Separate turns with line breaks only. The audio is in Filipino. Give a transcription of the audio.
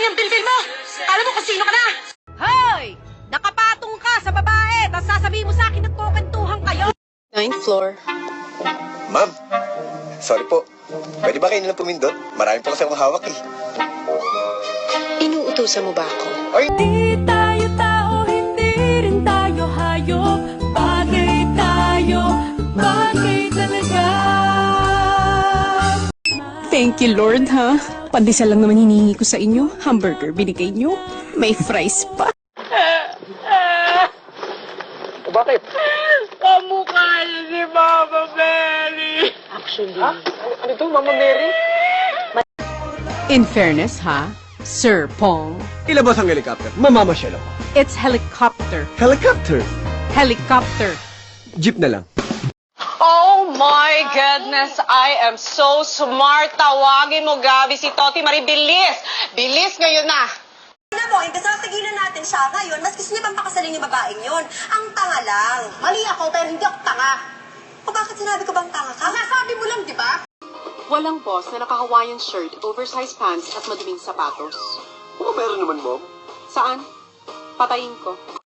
yung bilbil mo? Alam mo kung sino ka na?
Hoy! Nakapatong ka sa babae, tapos sasabihin mo sa akin nagkukantuhan kayo.
9th floor.
Ma'am, sorry po. Pwede ba kayo nilang pumindot? Marami po kasi akong hawak eh.
Inuutusan mo ba ako?
Ay!
Di tayo tao, hindi rin tayo hayop. Bagay talaga.
Thank you, Lord, ha? Pandesal lang naman hinihingi ko sa inyo. Hamburger, binigay nyo. May fries pa.
Bakit?
Kamukha niya si Mama Mary.
Actually,
Ano to, Mama Mary?
In fairness, ha? Sir Pong,
Ilabas ang helicopter. Mamamasyal ako.
it's helicopter.
Helicopter!
Helicopter.
Jeep na lang.
Oh my goodness, I am so smart. Tawagin mo, Gabi, si Toti Marie. Bilis! Bilis ngayon na!
Tingnan mo, imbes na tigilan natin siya ngayon, mas gusto niya pang pakasalin yung babaeng yun. Ang tanga lang. Mali ako, pero hindi ako tanga. O bakit sinabi ko bang tanga ka? Nasabi mo lang, di ba?
walang boss na naka-Hawaiian shirt, oversized pants at maduming sapatos.
Oo, meron naman, Mom.
Saan? Patayin ko.